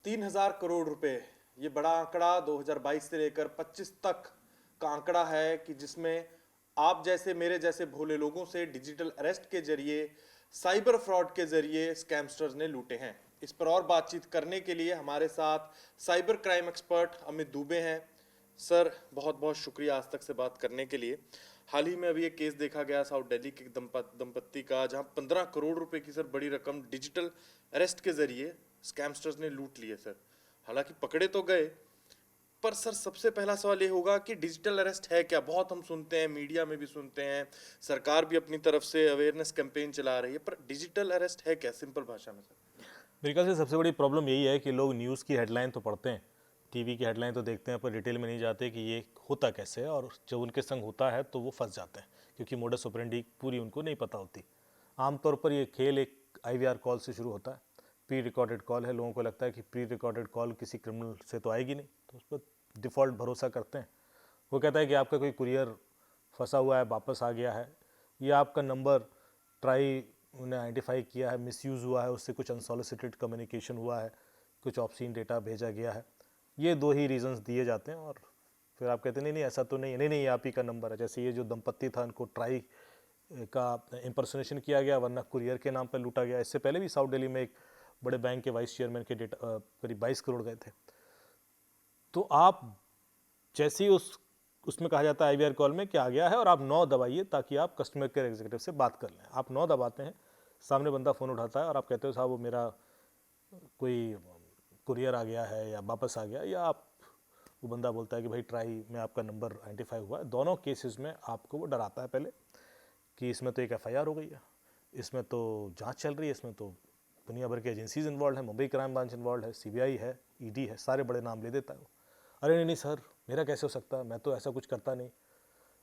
3,000 करोड़ रुपए, ये बड़ा आंकड़ा 2022 से लेकर 25 तक का आंकड़ा है कि जिसमें आप जैसे मेरे जैसे भोले लोगों से डिजिटल अरेस्ट के जरिए, साइबर फ्रॉड के जरिए स्कैमस्टर्स ने लूटे हैं। इस पर और बातचीत करने के लिए हमारे साथ cyber crime expert Amit Dubey हैं। सर, बहुत बहुत शुक्रिया आज तक से बात करने के लिए। हाल ही में अभी एक केस देखा गया साउथ दिल्ली के दंपत्ति का, जहां 15 करोड़ रुपए की सर बड़ी रकम डिजिटल अरेस्ट के जरिए स्कैमस्टर्स ने लूट लिए सर। हालांकि पकड़े तो गए, पर सर सबसे पहला सवाल ये होगा कि डिजिटल अरेस्ट है क्या? बहुत हम सुनते हैं, मीडिया में भी सुनते हैं, सरकार भी अपनी तरफ से अवेयरनेस कैंपेन चला रही है, पर डिजिटल अरेस्ट है क्या सिंपल भाषा में सर? मेरे ख्याल से सबसे बड़ी प्रॉब्लम यही है कि लोग न्यूज़ की हेडलाइन तो पढ़ते हैं, टीवी की हेडलाइन तो देखते हैं, पर डिटेल में नहीं जाते कि ये होता कैसे है, और जब उनके संग होता है तो वो फंस जाते हैं क्योंकि मोडस ऑपरेंडी पूरी उनको नहीं पता होती। आमतौर पर ये खेल एक IVR कॉल से शुरू होता है। प्री रिकॉर्डेड कॉल है, लोगों को लगता है कि प्री रिकॉर्डेड कॉल किसी क्रिमिनल से तो आएगी नहीं, तो उस पर डिफ़ॉल्ट भरोसा करते हैं। वो कहता है कि आपका कोई कुरियर फंसा हुआ है, वापस आ गया है, या आपका नंबर ट्राई उन्हें आइडेंटिफाई किया है, मिसयूज़ हुआ है, उससे कुछ अनसॉलिसिटेड कम्युनिकेशन हुआ है, कुछ ऑब्सीन डेटा भेजा गया है। ये दो ही रीजंस दिए जाते हैं, और फिर आप कहते हैं नहीं नहीं ऐसा तो नहीं है, नहीं नहीं आप ही का नंबर है। जैसे ये जो दंपत्ति था, इनको ट्राई का इंपर्सोनेशन किया गया, वरना कुरियर के नाम पर लूटा गया। इससे पहले भी साउथ दिल्ली में एक बड़े बैंक के वाइस चेयरमैन के डेटा करीब 22 करोड़ गए थे। तो आप जैसे ही उसमें कहा जाता है IVR कॉल में कि आ गया है, और आप 9 दबाइए ताकि आप कस्टमर केयर एग्जीक्यूटिव से बात कर लें। आप 9 दबाते हैं, सामने बंदा फ़ोन उठाता है और आप कहते हो साहब वो मेरा कोई कुरियर आ गया है या वापस आ गया, या आप वो बंदा बोलता है कि भाई ट्राई में आपका नंबर आइडेंटिफाई हुआ है। दोनों केसेस में आपको वो डराता है पहले कि इसमें तो एक FIR हो गई है, इसमें तो जांच चल रही है, इसमें तो दुनिया भर की एजेंसीज इन्वॉल्व है, मुंबई क्राइम ब्रांच इन्वॉल्व है, CBI है, ED है, सारे बड़े नाम ले देता है वो। अरे नहीं नहीं सर, मेरा कैसे हो सकता है, मैं तो ऐसा कुछ करता नहीं।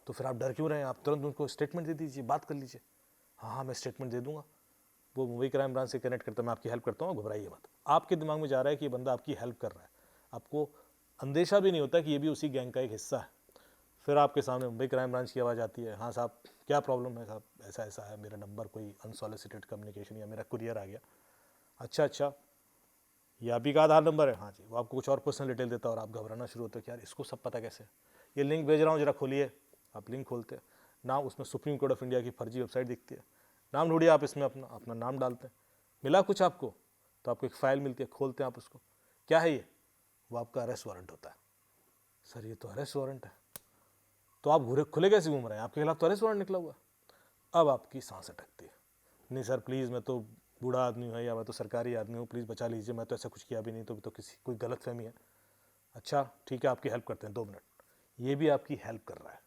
तो फिर आप डर क्यों रहे हैं? आप तुरंत उनको स्टेटमेंट दे दीजिए, बात कर लीजिए। हाँ हाँ मैं स्टेटमेंट दे दूंगा। वो मुंबई क्राइम ब्रांच से कनेक्ट करता है, मैं आपकी हेल्प करता हूँ, घबराइए मत। आपके दिमाग में जा रहा है कि ये बंदा आपकी हेल्प कर रहा है, आपको अंदेशा भी नहीं होता कि ये भी उसी गैंग का एक हिस्सा है। फिर आपके सामने मुंबई क्राइम ब्रांच की आवाज़ आती है, हाँ साहब क्या प्रॉब्लम है? साहब ऐसा ऐसा है, मेरा नंबर कोई अनसॉलिसिटेड कम्युनिकेशन या मेरा कुरियर आ गया। अच्छा अच्छा, ये आप ही का आधार नंबर है? हाँ जी। वो आपको कुछ और पर्सनल डिटेल देता है और आप घबराना शुरू होते हो कि यार इसको सब पता कैसे? ये लिंक भेज रहा हूँ, जरा खोलिए। आप लिंक खोलते हैं, नाम उसमें सुप्रीम कोर्ट ऑफ इंडिया की फर्जी वेबसाइट दिखती है। नाम ढूंढिए, आप इसमें अपना अपना नाम डालते हैं, मिला कुछ आपको, तो आपको एक फ़ाइल मिलती है, खोलते हैं आप उसको, क्या है ये? वो आपका अरेस्ट वारंट होता है। सर ये तो अरेस्ट वारंट है, तो आप खुले कैसे घूम रहे हैं? आपके खिलाफ तो अरेस्ट वारंट निकला हुआ है। अब आपकी सांस अटकती है, नहीं सर प्लीज़, मैं तो बूढ़ा आदमी हूँ या मैं तो सरकारी आदमी हूँ, प्लीज़ बचा लीजिए, मैं तो ऐसा कुछ किया भी नहीं, तो किसी कोई गलत फहमी है। अच्छा ठीक है, आपकी हेल्प करते हैं, 2 मिनट। ये भी आपकी हेल्प कर रहा है।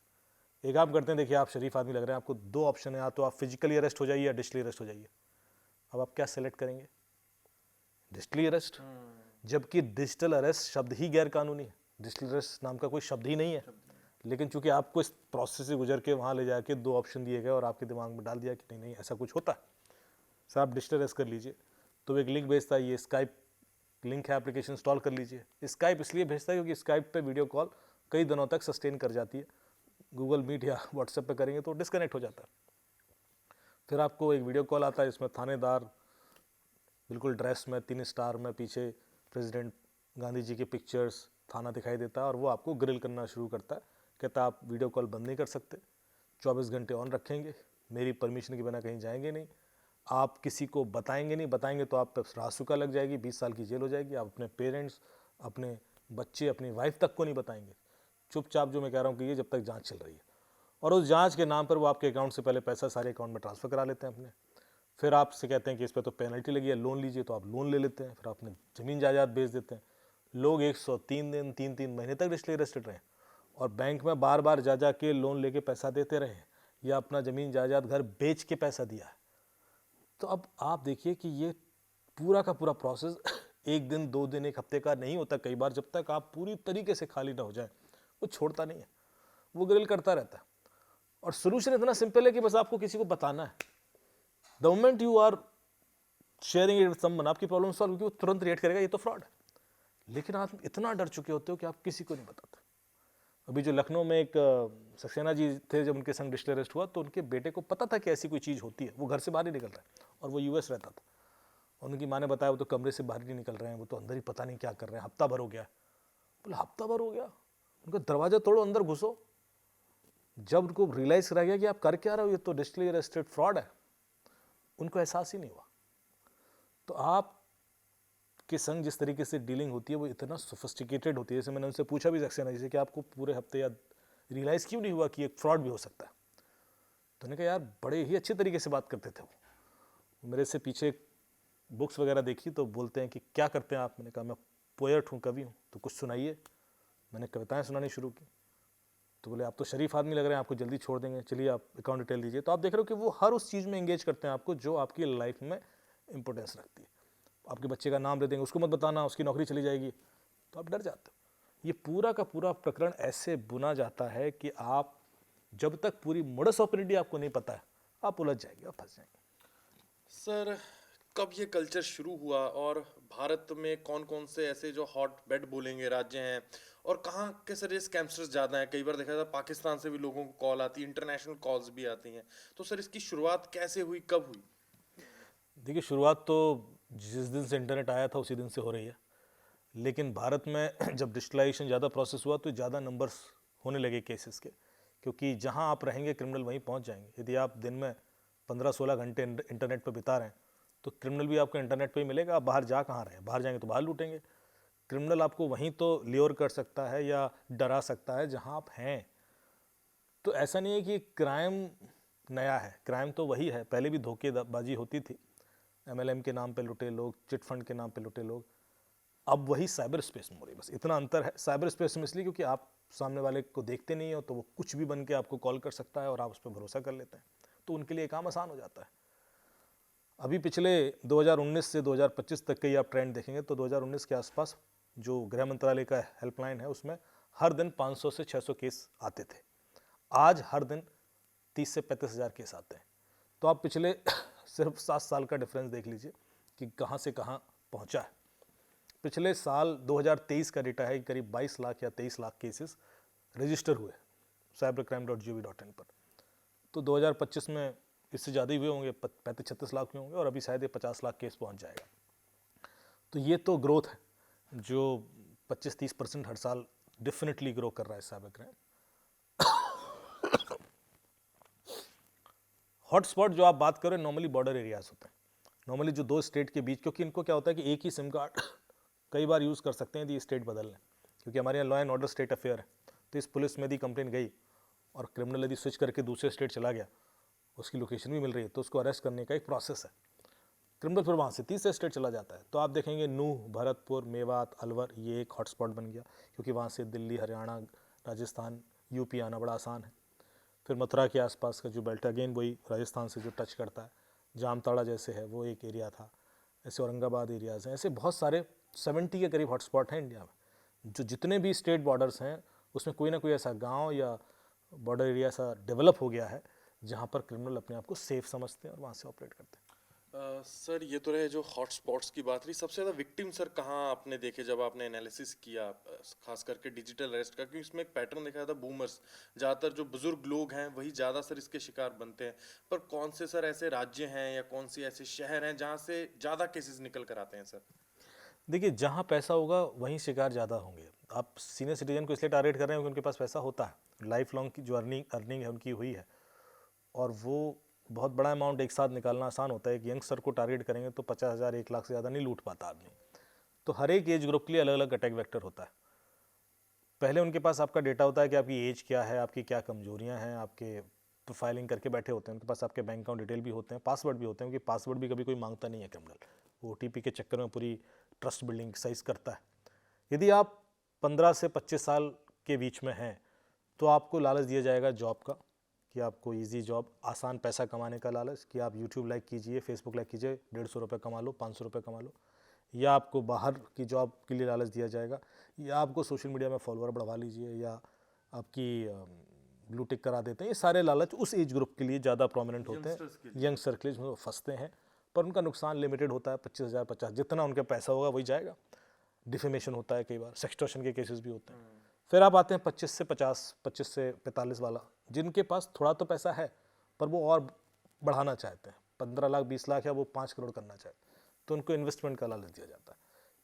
एक काम करते हैं, देखिए आप शरीफ आदमी लग रहे हैं, आपको 2 ऑप्शन है, या तो आप फिजिकली अरेस्ट हो जाइए या डिजिटली अरेस्ट हो जाइए। अब आप क्या सेलेक्ट करेंगे? Digitally arrest. जबकि डिजिटल अरेस्ट शब्द ही गैर कानूनी है, डिजिटल अरेस्ट नाम का कोई शब्द ही नहीं है। लेकिन चूंकि आपको इस प्रोसेस से गुजर के वहाँ ले जाके 2 ऑप्शन दिए गए और आपके दिमाग में डाल दिया कि नहीं नहीं ऐसा कुछ होता है, सर आप डिजिटल अरेस्ट कर लीजिए, तो एक लिंक भेजता है, ये स्काइप लिंक है, एप्लीकेशन इंस्टॉल कर लीजिए। स्काइप इसलिए भेजता है क्योंकि स्काइप पे वीडियो कॉल कई दिनों तक सस्टेन कर जाती है, गूगल मीट या व्हाट्सएप पे करेंगे तो डिस्कनेक्ट हो जाता है। फिर आपको एक वीडियो कॉल आता है, इसमें थानेदार बिल्कुल ड्रेस में 3 स्टार में, पीछे प्रेसिडेंट गांधी जी के पिक्चर्स, थाना दिखाई देता है, और वो आपको ग्रिल करना शुरू करता है। कहता है आप वीडियो कॉल बंद नहीं कर सकते, 24 घंटे ऑन रखेंगे, मेरी परमिशन के बिना कहीं जाएंगे नहीं, आप किसी को बताएंगे नहीं, बताएंगे तो आप पर रासुका लग जाएगी, 20 साल की जेल हो जाएगी, आप अपने पेरेंट्स, अपने बच्चे, अपनी वाइफ तक को नहीं बताएंगे। चुपचाप जो मैं कह रहा हूँ कि ये जब तक जांच चल रही है, और उस जांच के नाम पर वो आपके अकाउंट से पहले पैसा सारे अकाउंट में ट्रांसफ़र करा लेते हैं अपने। फिर आपसे कहते हैं कि इस पर तो पेनल्टी लगी है, लोन लीजिए, तो आप लोन ले लेते हैं, फिर अपने ज़मीन जायदाद बेच देते हैं। लोग 103 दिन 3-3 महीने तक डिजिटली अरेस्टेड रहे, और बैंक में बार बार जा जा के लोन लेके पैसा देते रहे, या अपना ज़मीन जायदाद घर बेच के पैसा दिया है। तो अब आप देखिए कि ये पूरा का पूरा प्रोसेस 1 दिन 2 दिन 1 हफ्ते का नहीं होता। कई बार जब तक आप पूरी तरीके से खाली ना हो जाए, वो छोड़ता नहीं है, वो ग्रिल करता रहता है। और सोल्यूशन इतना सिंपल है कि बस आपको किसी को बताना है। The moment you are sharing it with someone, आपकी प्रॉब्लम सॉल्व होगी, वो तुरंत रिएक्ट करेगा ये तो फ्रॉड है। लेकिन आप इतना डर चुके होते हो कि आप किसी को नहीं बताते। अभी जो लखनऊ में एक सक्सेना जी थे, जब उनके संग डिजिटल अरेस्ट हुआ, तो उनके बेटे को पता था कि ऐसी कोई चीज़ होती है, वो घर से बाहर नहीं निकल रहा है, और वो US रहता था। उनकी माँ ने बताया वो तो कमरे से बाहर नहीं निकल रहे हैं, वो तो अंदर ही पता नहीं क्या कर रहे हैं, हफ्ता भर हो गया। बोले हफ्ता भर हो गया? उनका दरवाजा तोड़ो, अंदर घुसो। जब उनको रियलाइज करा गया कि आप कर क्या रहे हो, ये तो डिजिटली अरेस्टेड फ्रॉड है, उनको एहसास ही नहीं हुआ। तो आप के संग जिस तरीके से डीलिंग होती है वो इतना सोफिस्टिकेटेड होती है। जैसे मैंने उनसे पूछा भी सक्सेना जी से कि आपको पूरे हफ्ते या रियलाइज़ क्यों नहीं हुआ कि एक फ्रॉड भी हो सकता है? तो उन्होंने कहा यार बड़े ही अच्छे तरीके से बात करते थे वो। मेरे से पीछे बुक्स वगैरह देखी तो बोलते हैं कि क्या करते हैं आप? मैंने कहा मैं पोएट हूँ, कवि हूँ, तो कुछ सुनाइए। मैंने कविताएं सुनानी शुरू की। तो बोले आप तो शरीफ आदमी लग रहे हैं, आपको जल्दी छोड़ देंगे, चलिए आप अकाउंट डिटेल दीजिए। तो आप देख रहे हो कि वो हर उस चीज़ में एंगेज करते हैं आपको जो आपकी लाइफ में इंपॉर्टेंस रखती है। आपके बच्चे का नाम दे देंगे, उसको मत बताना, उसकी नौकरी चली जाएगी, तो आप डर जाते हो। ये पूरा का पूरा प्रकरण ऐसे बुना जाता है कि आप जब तक पूरी मोडस ऑपरेंडी आपको नहीं पता है, आप उलझ जाएंगे, आप फंस जाएंगे। सर, कब ये कल्चर शुरू हुआ और भारत में कौन कौन से ऐसे जो हॉट बेड बोलेंगे राज्य हैं, और कहाँ के सर ये स्कैमस्टर्स ज़्यादा हैं? कई बार देखा जाता है पाकिस्तान से भी लोगों को कॉल आती है, इंटरनेशनल कॉल्स भी आती हैं। तो सर इसकी शुरुआत कैसे हुई, कब हुई? देखिए शुरुआत तो जिस दिन से इंटरनेट आया था उसी दिन से हो रही है, लेकिन भारत में जब डिजिटलाइजेशन ज़्यादा प्रोसेस हुआ तो ज़्यादा नंबर्स होने लगे केसेस के, क्योंकि जहाँ आप रहेंगे क्रिमिनल वहीं पहुँच जाएंगे। यदि आप दिन में 15-16 घंटे इंटरनेट पर बिता रहे हैं तो क्रिमिनल भी आपको इंटरनेट पे ही मिलेगा। आप बाहर जा कहाँ रहे हैं? बाहर जाएंगे तो बाहर लूटेंगे। क्रिमिनल आपको वहीं तो ल्योर कर सकता है या डरा सकता है जहाँ आप हैं। तो ऐसा नहीं है कि क्राइम नया है, क्राइम तो वही है, पहले भी धोखेबाजी होती थी। MLM के नाम पे लुटे लोग, चिट फंड के नाम पे लुटे लोग, अब वही साइबर स्पेस में हो रही है। बस इतना अंतर है साइबर स्पेस में इसलिए क्योंकि आप सामने वाले को देखते नहीं हो, तो वो कुछ भी बन के आपको कॉल कर सकता है और आप उस पर भरोसा कर लेते हैं, तो उनके लिए काम आसान हो जाता है। अभी पिछले 2019 से 2025 तक के ही आप ट्रेंड देखेंगे तो 2019 के आसपास जो गृह मंत्रालय का हेल्पलाइन है उसमें हर दिन 500 से 600 केस आते थे। आज हर दिन 30 से 35 हज़ार केस आते हैं। तो आप पिछले सिर्फ 7 साल का डिफरेंस देख लीजिए कि कहाँ से कहाँ पहुँचा है। पिछले साल 2023 का डेटा है कि करीब 22 लाख या 23 लाख केसेस रजिस्टर हुए cybercrime.gov.in पर। तो 2025 में इससे ज़्यादा ही हुए होंगे, 35-36 लाख हुए होंगे, और अभी शायद ये 50 लाख केस पहुंच जाएगा। तो ये तो ग्रोथ है जो 25-30% हर साल डेफिनेटली ग्रो कर रहा है साइबर क्राइम। हॉटस्पॉट जो आप बात करें नॉर्मली बॉर्डर एरियाज होते हैं, नॉर्मली जो दो स्टेट के बीच, क्योंकि इनको क्या होता है कि एक ही सिम कार्ड कई बार यूज़ कर सकते हैं यदि स्टेट बदल लें, क्योंकि हमारे यहाँ law and order state affair है। तो इस पुलिस में यदि कंप्लेन गई और क्रिमिनल यदि स्विच करके दूसरे स्टेट चला गया, उसकी लोकेशन भी मिल रही है, तो उसको अरेस्ट करने का एक प्रोसेस है। क्रिमिनल फिर वहाँ से तीसरे स्टेट चला जाता है। तो आप देखेंगे नूह, भरतपुर, मेवात, अलवर, ये एक हॉटस्पॉट बन गया, क्योंकि वहाँ से दिल्ली, हरियाणा, राजस्थान, यूपी आना बड़ा आसान है। फिर मथुरा के आसपास का जो बेल्ट, अगेन वही राजस्थान से जो टच करता है, जामताड़ा जैसे है वो एक एरिया था, ऐसे औरंगाबाद एरियाज़ हैं, ऐसे बहुत सारे 70 के करीब हॉटस्पॉट हैं इंडिया में। जो जितने भी स्टेट बॉर्डर्स हैं उसमें कोई ना कोई ऐसा गांव या बॉर्डर एरिया ऐसा डेवलप हो गया है जहां पर क्रिमिनल अपने आप को सेफ समझते हैं और वहां से ऑपरेट करते हैं। सर ये तो रहे जो हॉटस्पॉट्स की बात रही, सबसे ज़्यादा विक्टिम सर कहाँ आपने देखे जब आपने एनालिसिस किया, खास करके डिजिटल अरेस्ट का? क्योंकि इसमें एक पैटर्न देखा था, बूमर्स, ज़्यादातर जो बुजुर्ग लोग हैं वही ज़्यादा सर इसके शिकार बनते हैं। पर कौन से सर ऐसे राज्य हैं या कौन से ऐसे शहर हैं जहाँ से ज़्यादा केसेस निकल कर आते हैं सर? देखिए जहाँ पैसा होगा वहीं शिकार ज़्यादा होंगे। आप सीनियर सिटीजन को इसलिए टारगेट कर रहे हैं क्योंकि उनके पास पैसा होता है, लाइफ लॉन्ग की जो अर्निंग है उनकी हुई है, और वो बहुत बड़ा अमाउंट एक साथ निकालना आसान होता है। एक यंगस्टर को टारगेट करेंगे तो 50,000 1 लाख से ज़्यादा नहीं लूट पाता आदमी। तो हर एक एज ग्रुप के लिए अलग अलग अटैक वेक्टर होता है। पहले उनके पास आपका डेटा होता है कि आपकी एज क्या है, आपकी क्या कमजोरियां हैं, आपके प्रोफाइलिंग करके बैठे होते हैं। उनके पास आपके बैंक अकाउंट डिटेल भी होते हैं, पासवर्ड भी होते हैं, क्योंकि पासवर्ड भी कभी कोई मांगता नहीं है क्रिमिनल, वो OTP के चक्कर में पूरी ट्रस्ट बिल्डिंग एक्सरसाइज करता है। यदि आप 15 से 25 साल के बीच में हैं तो आपको लालच दिया जाएगा जॉब का, कि आपको इजी जॉब, आसान पैसा कमाने का लालच, कि आप यूट्यूब लाइक कीजिए, फेसबुक लाइक कीजिए, 150 रुपये कमा लो, 500 रुपये कमा लो, या आपको बाहर की जॉब के लिए लालच दिया जाएगा, या आपको सोशल मीडिया में फॉलोअर बढ़वा लीजिए, या आपकी ब्लू टिक करा देते हैं। ये सारे लालच उस एज ग्रुप के लिए ज़्यादा प्रोमिनेंट होते हैं, यंगस्टर के लिए फंसते हैं, पर उनका नुकसान लिमिटेड होता है, 25,000 50, जितना उनका पैसा होगा वही जाएगा। डिफेमेशन होता है, कई बार सेक्सटॉर्शन के केसेस भी होते हैं। फिर आप आते हैं 25 से 50, 25 से 45 वाला, जिनके पास थोड़ा तो पैसा है पर वो और बढ़ाना चाहते हैं, 15 लाख 20 लाख या वो 5 करोड़ करना चाहते हैं। तो उनको इन्वेस्टमेंट का लालच दिया जाता है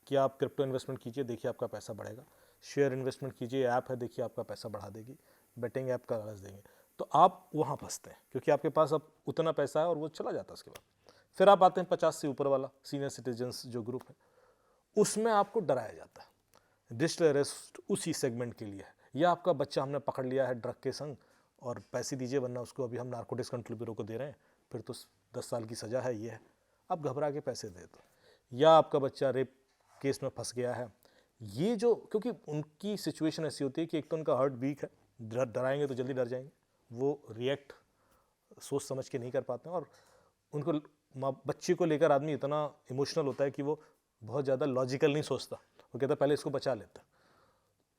कि आप क्रिप्टो इन्वेस्टमेंट कीजिए, देखिए आपका पैसा बढ़ेगा। शेयर इन्वेस्टमेंट कीजिए, ऐप है, देखिए आपका पैसा बढ़ा देगी। बेटिंग ऐप का लालच देंगे, तो आप वहाँ फंसते हैं क्योंकि आपके पास अब उतना पैसा है और वो चला जाता है। उसके बाद फिर आप आते हैं 50 से ऊपर वाला सीनियर सिटीजन्स जो ग्रुप है, उसमें आपको डराया जाता है। डिजिटल अरेस्ट उसी सेगमेंट के लिए है, या आपका बच्चा हमने पकड़ लिया है ड्रग के संग और पैसे दीजिए वरना उसको अभी हम नारकोटिक्स कंट्रोल ब्यूरो को दे रहे हैं, फिर तो 10 साल की सज़ा है, ये है, आप घबरा के पैसे दे दो। या आपका बच्चा रेप केस में फंस गया है, ये जो, क्योंकि उनकी सिचुएशन ऐसी होती है कि एक तो उनका हार्ट वीक है, डराएंगे तो जल्दी डर जाएंगे, वो रिएक्ट सोच समझ के नहीं कर पाते हैं, और उनको बच्चे को लेकर आदमी इतना इमोशनल होता है कि वो बहुत ज़्यादा लॉजिकल नहीं सोचता, वो कहता है पहले इसको बचा लेता है।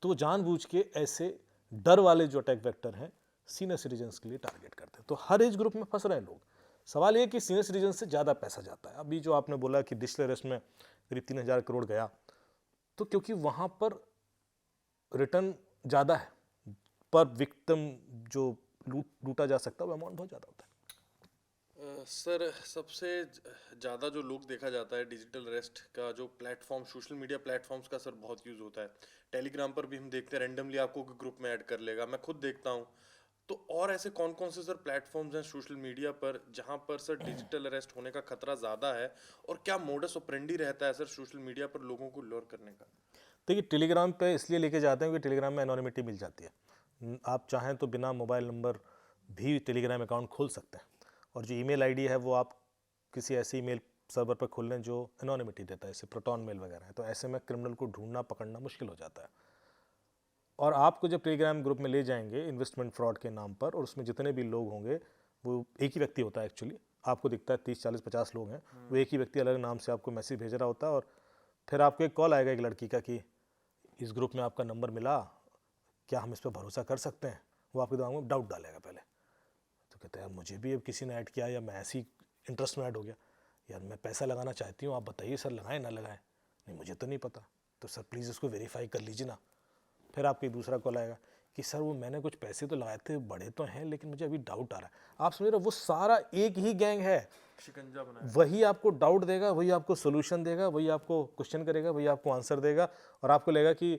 तो जानबूझ के ऐसे डर वाले जो अटैक वेक्टर हैं सीनियर सिटीजन्स के लिए टारगेट करते हैं। तो हर एज ग्रुप में फंस रहे हैं लोग। सवाल ये कि सीनियर सिटीजन से ज़्यादा पैसा जाता है। अभी जो आपने बोला कि डिजिटल अरेस्ट में करीब 3000 करोड़ गया, तो क्योंकि वहाँ पर रिटर्न ज़्यादा है, पर विक्टिम जो लूटा जा सकता है वो अमाउंट बहुत ज़्यादा होता है। सर, सबसे ज़्यादा जो लोग देखा जाता है डिजिटल अरेस्ट का जो प्लेटफॉर्म, सोशल मीडिया प्लेटफॉर्म्स का सर बहुत यूज़ होता है। टेलीग्राम पर भी हम देखते हैं, रैंडमली आपको ग्रुप में ऐड कर लेगा, मैं खुद देखता हूँ। तो और ऐसे कौन कौन से सर प्लेटफॉर्म्स हैं सोशल मीडिया पर जहाँ पर सर डिजिटल अरेस्ट होने का खतरा ज़्यादा है, और क्या मोडस ऑपरेंडी रहता है सर सोशल मीडिया पर लोगों को लुर करने का? देखिए, टेलीग्राम पे इसलिए लेके जाते हैं क्योंकि टेलीग्राम में एनोनिमिटी मिल जाती है। आप चाहें तो बिना मोबाइल नंबर भी टेलीग्राम अकाउंट खोल सकते हैं, और जो ईमेल आईडी है वो आप किसी ऐसे ईमेल सर्वर पर खोल लें जो एनोनिमिटी देता है, जैसे प्रोटॉन मेल वगैरह है। तो ऐसे में क्रिमिनल को ढूंढना पकड़ना मुश्किल हो जाता है। और आपको जब टेलीग्राम ग्रुप में ले जाएंगे इन्वेस्टमेंट फ्रॉड के नाम पर, और उसमें जितने भी लोग होंगे वो एक ही व्यक्ति होता है एक्चुअली, आपको दिखता है 30 40 50 लोग हैं, वो एक ही व्यक्ति अलग नाम से आपको मैसेज भेज रहा होता है। और फिर आपको एक कॉल आएगा एक लड़की का कि इस ग्रुप में आपका नंबर मिला, क्या हम इस पर भरोसा कर सकते हैं। वो आपके दिमाग में डाउट डालेगा पहले, तो कहते हैं मुझे भी अब किसी ने ऐड किया, या मैं ऐसी इंटरेस्ट में ऐड हो गया, यार मैं पैसा लगाना चाहती हूँ, आप बताइए सर लगाएं ना लगाएं। नहीं, मुझे तो नहीं पता, तो सर प्लीज़ इसको वेरीफाई कर लीजिए ना। फिर आपको दूसरा कॉल आएगा कि सर वो मैंने कुछ पैसे तो लगाए थे, बड़े तो हैं, लेकिन मुझे अभी डाउट आ रहा है। आप समझ रहे हो, वो सारा एक ही गैंग है, शिकंजा बनाया। वही आपको डाउट देगा, वही आपको सोल्यूशन देगा, वही आपको क्वेश्चन करेगा, वही आपको आंसर देगा, और आपको लगेगा कि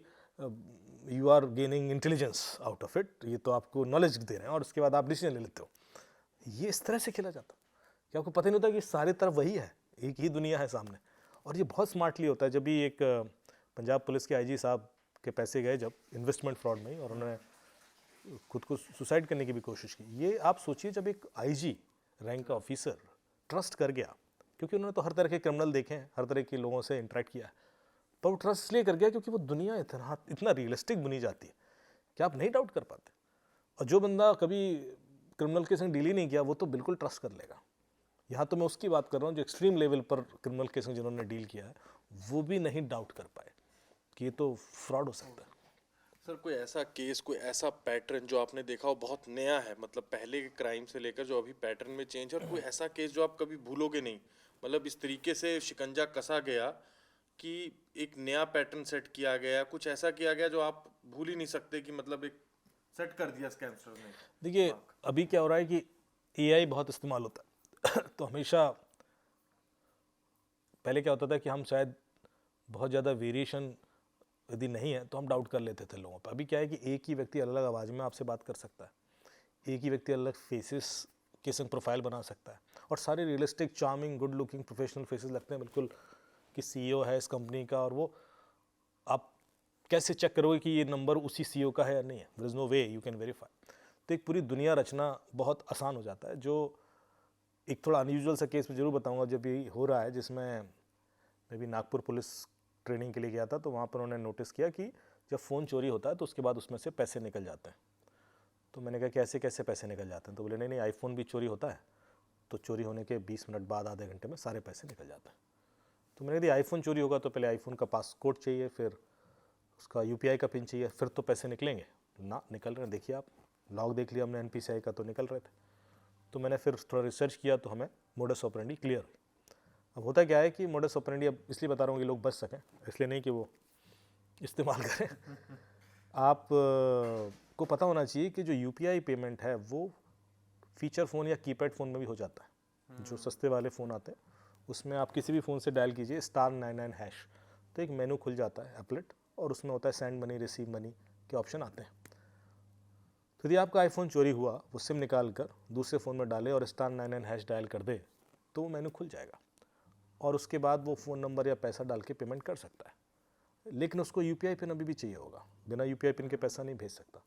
you are gaining intelligence out of it, ये तो आपको नॉलेज दे रहे हैं, और उसके बाद आप डिसीजन ले लेते हो। ये इस तरह से खेला जाता है कि आपको पता नहीं होता कि सारी तरफ वही है, एक ही दुनिया है सामने। और ये बहुत स्मार्टली होता है। जब भी एक पंजाब पुलिस के आईजी साहब के पैसे गए जब इन्वेस्टमेंट फ्रॉड में, और उन्होंने खुद को सुसाइड करने की भी कोशिश की, ये आप सोचिए जब एक आईजी रैंक का ऑफिसर ट्रस्ट कर गया, क्योंकि उन्होंने तो हर तरह के क्रिमिनल देखे हैं, हर तरह के लोगों से इंटरेक्ट किया है, पर वो ट्रस्ट इसलिए कर गया क्योंकि वो दुनिया इतना रियलिस्टिक बनी जाती है कि आप नहीं डाउट कर पाते। और जो बंदा कभी क्रिमिनल के संग डील ही नहीं किया, वो तो बिल्कुल ट्रस्ट कर लेगा। यहाँ तो मैं उसकी बात कर रहा हूँ जो एक्सट्रीम लेवल पर क्रिमिनल के संग जिन्होंने डील किया है, वो भी नहीं डाउट कर पाए कि ये तो फ्रॉड हो सकता है। सर, कोई ऐसा केस, कोई ऐसा पैटर्न जो आपने देखा हो बहुत नया है, मतलब पहले के क्राइम से लेकर जो अभी पैटर्न में चेंज है, और कोई ऐसा केस जो आप कभी भूलोगे नहीं, मतलब इस तरीके से शिकंजा कसा गया कि एक नया पैटर्न सेट किया गया, कुछ ऐसा किया गया जो आप भूल ही नहीं सकते कि मतलब एक सेट कर दिया स्कैमस्टर ने? देखिए, अभी क्या हो रहा है कि एआई बहुत इस्तेमाल होता है तो हमेशा पहले क्या होता था कि हम शायद बहुत ज़्यादा वेरिएशन यदि नहीं है तो हम डाउट कर लेते थे लोगों पर। अभी क्या है कि एक ही व्यक्ति अलग अलग आवाज़ में आपसे बात कर सकता है, एक ही व्यक्ति अलग फेसेस के संग प्रोफाइल बना सकता है, और सारे realistic, charming, good looking, professional faces लगते हैं बिल्कुल कि सीईओ है इस कंपनी का। और वो आप कैसे चेक करोगे कि ये नंबर उसी सीईओ का है या नहीं है? There is no way you can verify. तो एक पूरी दुनिया रचना बहुत आसान हो जाता है। जो एक थोड़ा अनयूजुअल सा केस में ज़रूर बताऊंगा जब ये हो रहा है, जिसमें मैं भी नागपुर पुलिस ट्रेनिंग के लिए गया था, तो वहाँ पर उन्होंने नोटिस किया कि जब फ़ोन चोरी होता है तो उसके बाद उसमें से पैसे निकल जाते हैं। तो मैंने कहा कैसे कैसे पैसे निकल जाते हैं? तो बोले नहीं आईफोन भी चोरी होता है, तो चोरी होने के 20 मिनट बाद, आधे घंटे में सारे पैसे निकल जाते हैं। तो मैंने कहा आईफोन चोरी होगा तो पहले आईफोन का पासकोड चाहिए, फिर उसका यूपीआई का पिन चाहिए, फिर तो पैसे निकलेंगे ना। निकल रहे हैं, देखिए आप लॉग देख लिया हमने एनपीसीआई का, तो निकल रहे थे। तो मैंने फिर थोड़ा रिसर्च किया तो हमें मोडस ऑपरेंडी क्लियर हुई। अब होता क्या है कि मोडस ऑपरेंडी, अब इसलिए बता रहा हूँ कि लोग बच सकें, इसलिए नहीं कि वो इस्तेमाल करें। आप को पता होना चाहिए कि जो यूपीआई पेमेंट है वो फीचर फ़ोन या कीपैड फ़ोन में भी हो जाता है। जो सस्ते वाले फ़ोन आते हैं उसमें आप किसी भी फ़ोन से डायल कीजिए *99#, तो एक मेनू खुल जाता है एपलेट, और उसमें होता है सेंड मनी, रिसीव मनी के ऑप्शन आते हैं। तो यदि आपका आईफोन चोरी हुआ, वो सिम निकाल कर दूसरे फ़ोन में डाले और *99# डायल कर दे, तो वो मेनू खुल जाएगा और उसके बाद वो फ़ोन नंबर या पैसा डाल के पेमेंट कर सकता है। लेकिन उसको यूपीआई पिन अभी भी चाहिए होगा, बिना यूपीआई पिन के पैसा नहीं भेज सकता।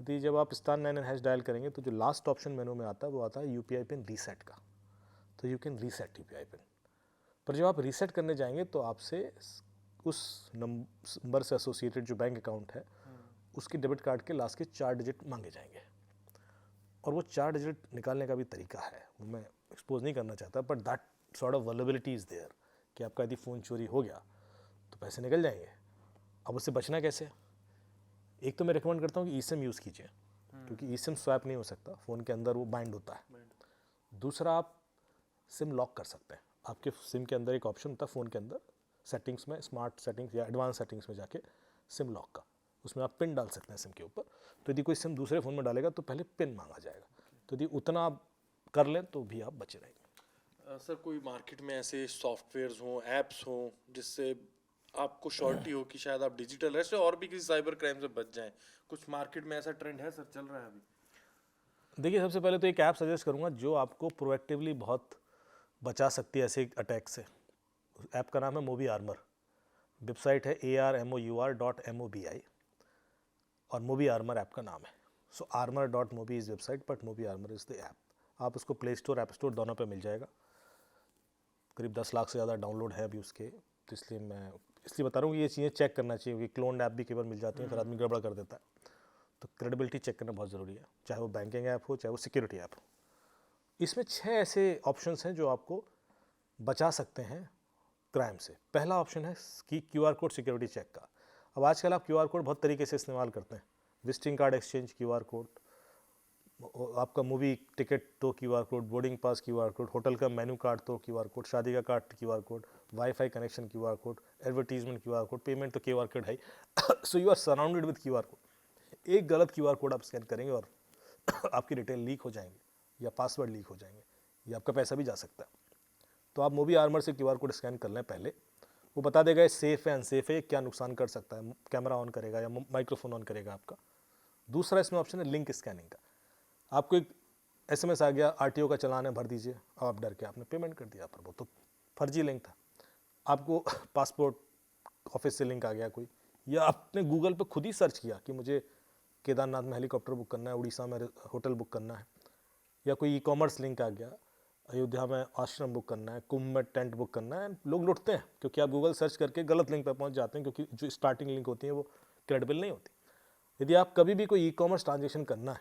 यदि जब आप *99# डायल करेंगे तो जो लास्ट ऑप्शन मेनू में आता है वो आता है यूपीआई पिन रीसेट का, तो you can reset UPI pin. पर जब आप रीसेट करने जाएंगे तो आपसे उस नंबर से एसोसिएटेड जो बैंक अकाउंट है उसके डेबिट कार्ड के लास्ट के 4 डिजिट मांगे जाएंगे, और वो 4 डिजिट निकालने का भी तरीका है, वो मैं एक्सपोज नहीं करना चाहता, but that sort of vulnerability is there कि आपका यदि फ़ोन चोरी हो गया तो पैसे निकल जाएंगे। अब उससे बचना कैसे? एक तो मैं रिकमेंड करता हूँ कि ई-सिम यूज़ कीजिए, क्योंकि ई-सिम स्वैप नहीं हो सकता, फ़ोन के अंदर वो बाइंड होता है। दूसरा, आप सिम लॉक कर सकते हैं। आपके सिम के अंदर एक ऑप्शन होता है फ़ोन के अंदर सेटिंग्स में, स्मार्ट सेटिंग्स या एडवांस सेटिंग्स में जाके सिम लॉक का, उसमें आप पिन डाल सकते हैं सिम के ऊपर। तो यदि कोई सिम दूसरे फ़ोन में डालेगा तो पहले पिन मांगा जाएगा, तो यदि उतना आप कर लें तो भी आप बचे रहेंगे। सर, कोई मार्केट में ऐसे सॉफ्टवेयर्स हों, ऐप्स हों, जिससे आपको श्योरिटी हो कि शायद आप डिजिटल अरेस्ट और भी किसी साइबर क्राइम से बच जाएं? कुछ मार्केट में ऐसा ट्रेंड है सर, चल रहा है अभी? देखिए, सबसे पहले तो एक ऐप सजेस्ट करूँगा जो आपको प्रोएक्टिवली बहुत बचा सकती है ऐसे अटैक से। ऐप का नाम है मोबी आर्मर, वेबसाइट है armour.mobi, और मोबी आर्मर ऐप का नाम है। So armor.mobi is website, but mobi armor is the app. आप उसको प्ले स्टोर, ऐप स्टोर दोनों पे मिल जाएगा। करीब 10 लाख से ज़्यादा डाउनलोड है अभी उसके, तो इसलिए बता रहा हूँ कि ये चीज़ें चेक करना चाहिए, क्योंकि क्लोन्ड ऐप भी कई बार मिल जाती हैं, फिर आदमी गड़बड़ कर देता है। तो क्रेडिबिलिटी चेक करना बहुत ज़रूरी है, चाहे वो बैंकिंग ऐप हो, चाहे वो सिक्योरिटी ऐप हो। इसमें 6 ऐसे ऑप्शंस हैं जो आपको बचा सकते हैं क्राइम से। पहला ऑप्शन है कि QR कोड सिक्योरिटी चेक का। अब आजकल आप QR कोड बहुत तरीके से इस्तेमाल करते हैं। Visiting card exchange QR code, आपका मूवी टिकट तो QR code, boarding pass QR code, hotel का मेनू कार्ड तो QR कोड, शादी का card QR code, WiFi connection QR code, advertisement QR code, payment तो QR कोड है। So you are surrounded with QR code. एक गलत QR code आप scan करेंगे और आपकी डिटेल लीक हो जाएंगे या पासवर्ड लीक हो जाएंगे या आपका पैसा भी जा सकता है। तो आप मोबी आर्मर से QR कोड स्कैन कर लें पहले, वो बता देगा ये सेफ़ है अनसेफ है, क्या नुकसान कर सकता है, कैमरा ऑन करेगा या माइक्रोफोन ऑन करेगा आपका। दूसरा इसमें ऑप्शन है लिंक स्कैनिंग का। आपको एक SMS आ गया, RTO का चालान है, भर दीजिए, अब आप डर के आपने पेमेंट कर दिया, पर वो तो फर्जी लिंक था। आपको पासपोर्ट ऑफिस से लिंक आ गया कोई, या आपने गूगल पे खुद ही सर्च किया कि मुझे केदारनाथ में हेलीकॉप्टर बुक करना है, उड़ीसा में होटल बुक करना है, या कोई ई-कॉमर्स लिंक आ गया, अयोध्या में आश्रम बुक करना है, कुंभ में टेंट बुक करना है। लोग लुटते हैं क्योंकि आप गूगल सर्च करके गलत लिंक पर पहुंच जाते हैं, क्योंकि जो स्टार्टिंग लिंक होती है वो क्रेडिबल नहीं होती। यदि आप कभी भी कोई ई-कॉमर्स ट्रांजेक्शन करना है,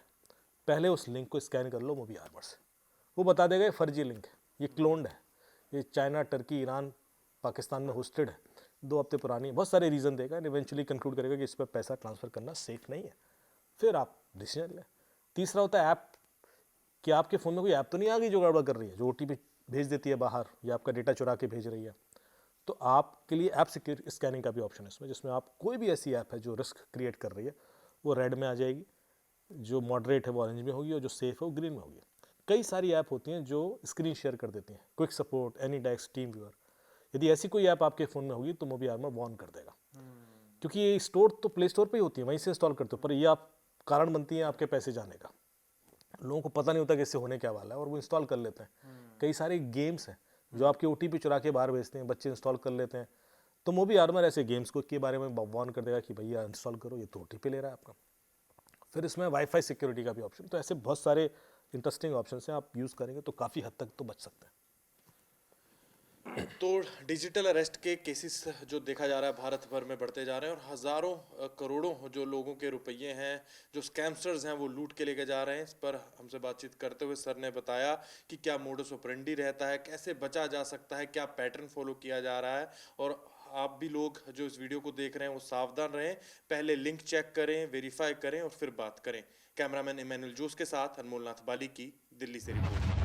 पहले उस लिंक को स्कैन कर लो मोबी आर्मर से। वो बता देगा ये फर्जी लिंक है, ये क्लोन्ड है, ये चाइना, टर्की, ईरान, पाकिस्तान में होस्टेड है, 2 हफ्ते पुरानी है, बहुत सारे रीज़न देगा, इवेंचुअली कंक्लूड करेगा कि इस पर पैसा ट्रांसफ़र करना सेफ नहीं है, फिर आप डिसीजन लें। तीसरा होता है ऐप, कि आपके फ़ोन में कोई ऐप तो नहीं आ गई जो गड़बड़ कर रही है, जो OTP भेज देती है बाहर या आपका डेटा चुरा के भेज रही है। तो आपके लिए ऐप सिक्योरिटी स्कैनिंग का भी ऑप्शन है इसमें, जिसमें आप कोई भी ऐसी ऐप है जो रिस्क क्रिएट कर रही है वो रेड में आ जाएगी, जो मॉडरेट है वो ऑरेंज में होगी, और जो सेफ है वो ग्रीन में होगी। कई सारी ऐप होती हैं जो स्क्रीन शेयर कर देती हैं, quick support, AnyDesk, team viewer. यदि ऐसी कोई ऐप आपके फ़ोन में होगी तो मोबी आर्मर वार्न कर देगा, क्योंकि ये स्टोर तो प्ले स्टोर पर ही होती है, वहीं से इंस्टॉल करते हो, पर ये आप कारण बनती है आपके पैसे जाने का। लोगों को पता नहीं होता कि इससे होने क्या वाला है, और वो इंस्टॉल कर लेते हैं। कई सारे गेम्स हैं जो आपके OTP चुरा के बाहर भेजते हैं, बच्चे इंस्टॉल कर लेते हैं। तो मोबी आर्मर ऐसे गेम्स को के बारे में वार्न कर देगा कि भैया इंस्टॉल करो, ये तो OTP ले रहा है आपका। फिर इसमें वाईफाई सिक्योरिटी का भी ऑप्शन। तो ऐसे बहुत सारे इंटरेस्टिंग ऑप्शन हैं, आप यूज़ करेंगे तो काफ़ी हद तक तो बच सकते हैं। तो डिजिटल अरेस्ट के केसेस जो देखा जा रहा है भारत भर में बढ़ते जा रहे हैं, और हज़ारों करोड़ों जो लोगों के रुपये हैं, जो स्कैमस्टर्स हैं, वो लूट के लेके जा रहे हैं। इस पर हमसे बातचीत करते हुए सर ने बताया कि क्या मोडस ऑपरेंडी रहता है, कैसे बचा जा सकता है, क्या पैटर्न फॉलो किया जा रहा है। और आप भी लोग जो इस वीडियो को देख रहे हैं वो सावधान रहें, पहले लिंक चेक करें, वेरीफाई करें और फिर बात करें। कैमरामैन इमैनुअल जोस के साथ अनमोल नाथ बाली की दिल्ली से रिपोर्ट।